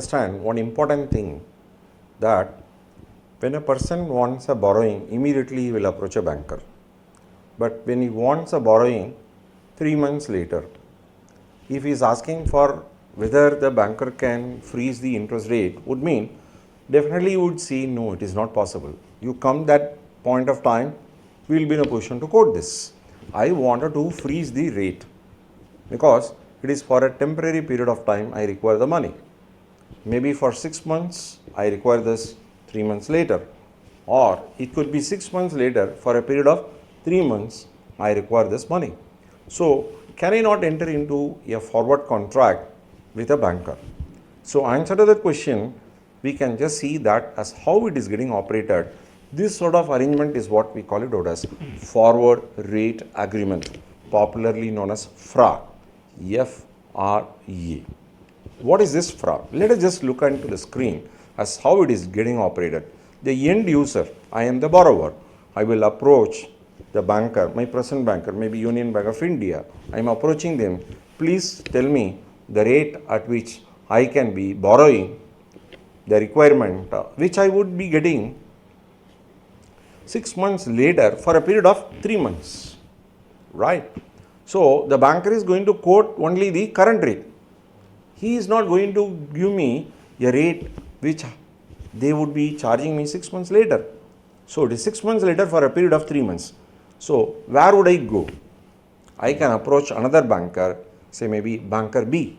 understand one important thing, that when a person wants a borrowing, immediately he will approach a banker. But when he wants a borrowing 3 months later, if he is asking for whether the banker can freeze the interest rate, would mean definitely you would see no, it is not possible. You come that point of time, we will be in a position to quote this. I wanted to freeze the rate because it is for a temporary period of time I require the money. Maybe for 6 months I require this 3 months later, or it could be 6 months later for a period of 3 months I require this money. So can I not enter into a forward contract with a banker? So answer to that question, we can just see that as how it is getting operated. This sort of arrangement is what we call it out as forward rate agreement, popularly known as FRA, F-R-A. What is this FRA? Let us just look into the screen as how it is getting operated. The end user, I am the borrower. I will approach the banker, my present banker, maybe Union Bank of India. I am approaching them. Please tell me the rate at which I can be borrowing, the requirement which I would be getting 6 months later for a period of 3 months, right? So the banker is going to quote only the current rate. He is not going to give me a rate which they would be charging me 6 months later. So it is 6 months later for a period of 3 months. So where would I go? I can approach another banker, say maybe banker B.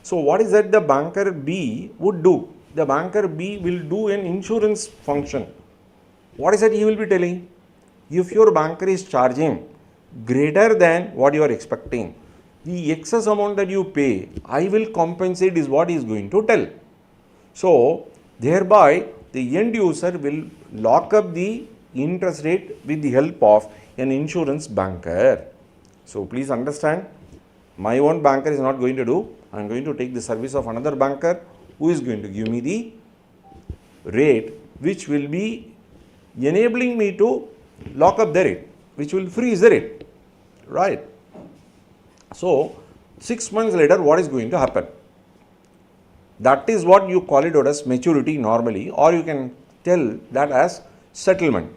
So what is that the banker B would do? The banker B will do an insurance function. What is that he will be telling? If your banker is charging greater than what you are expecting, the excess amount that you pay, I will compensate is what he is going to tell. So thereby the end user will lock up the interest rate with the help of an insurance banker. So please understand, my own banker is not going to do. I am going to take the service of another banker who is going to give me the rate which will be enabling me to lock up the rate, which will freeze the rate, right? So 6 months later, what is going to happen? That is what you call it out as maturity normally, or you can tell that as settlement.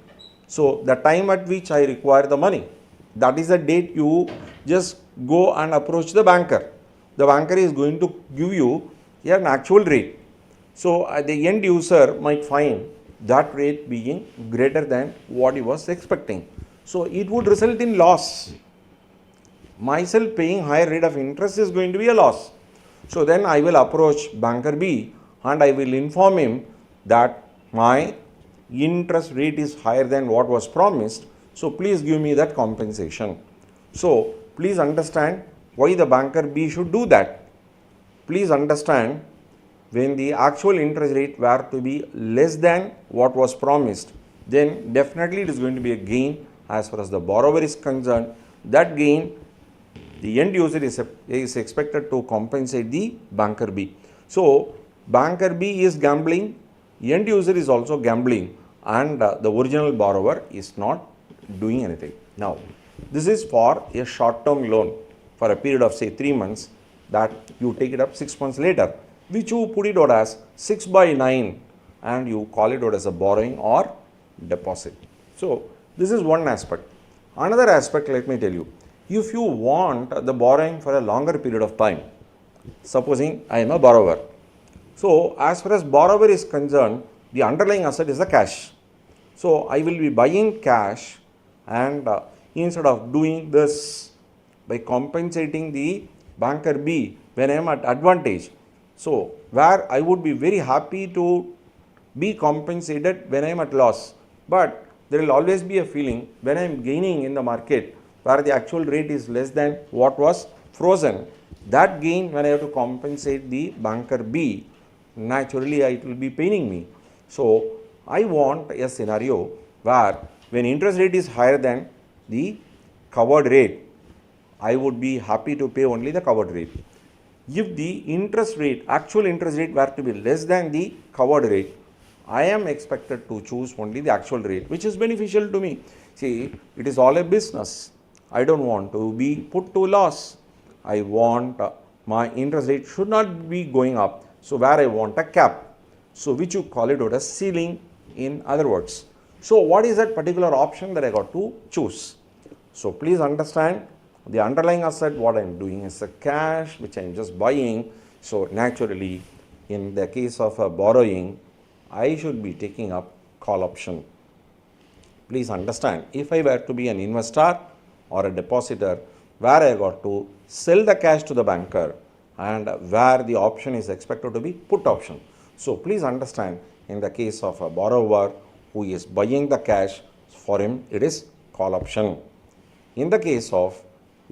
So the time at which I require the money, that is the date you just go and approach the banker. The banker is going to give you an actual rate. So the end user might find that rate being greater than what he was expecting. So it would result in loss. Myself paying higher rate of interest is going to be a loss. So then I will approach banker B and I will inform him that my interest rate is higher than what was promised. So please give me that compensation. So please understand why the banker B should do that. Please understand, when the actual interest rate were to be less than what was promised, then definitely it is going to be a gain as far as the borrower is concerned. That gain, the end user is expected to compensate the banker B. So banker B is gambling, end user is also gambling, and the original borrower is not doing anything. Now, this is for a short-term loan for a period of say 3 months, that you take it up 6 months later, which you put it out as 6/9 and you call it out as a borrowing or deposit. So this is one aspect. Another aspect, let me tell you, if you want the borrowing for a longer period of time, supposing I am a borrower. So as far as borrower is concerned, the underlying asset is the cash. So I will be buying cash, and instead of doing this by compensating the banker B when I am at advantage, so where I would be very happy to be compensated when I am at loss, but there will always be a feeling when I am gaining in the market where the actual rate is less than what was frozen. That gain, when I have to compensate the banker B, naturally it will be paining me. So I want a scenario where when interest rate is higher than the covered rate, I would be happy to pay only the covered rate. If the interest rate, actual interest rate were to be less than the covered rate, I am expected to choose only the actual rate, which is beneficial to me. See, it is all a business. I don't want to be put to loss. I want my interest rate should not be going up. So where I want a cap. So which you call it as ceiling in other words. So what is that particular option that I got to choose? So please understand the underlying asset what I am doing is a cash which I am just buying. So naturally in the case of a borrowing I should be taking up call option. Please understand, if I were to be an investor or a depositor where I got to sell the cash to the banker and where the option is expected to be put option. So please understand, in the case of a borrower who is buying the cash, for him it is call option. In the case of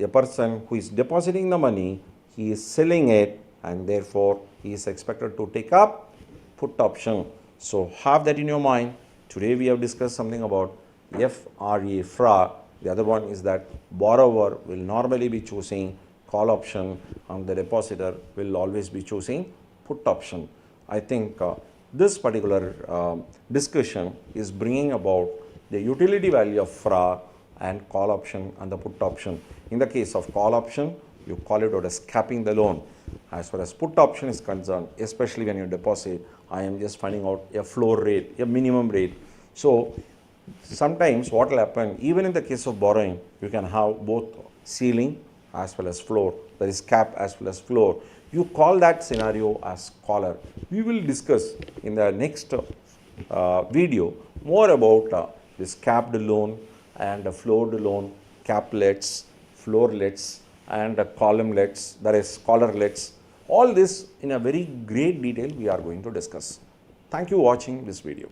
a person who is depositing the money, he is selling it and therefore he is expected to take up put option. So have that in your mind. Today we have discussed something about FRA. The other one is that borrower will normally be choosing call option and the depositor will always be choosing put option. I think this particular discussion is bringing about the utility value of FRA and call option and the put option. In the case of call option, you call it out as capping the loan. As far as put option is concerned, especially when you deposit, I am just finding out a floor rate, a minimum rate. So sometimes what will happen, even in the case of borrowing, you can have both ceiling as well as floor, that is cap as well as floor. You call that scenario as collar. We will discuss in the next video more about this capped loan and floored loan, caplets, floorlets and columnlets, that is collarlets. All this in a very great detail we are going to discuss. Thank you for watching this video.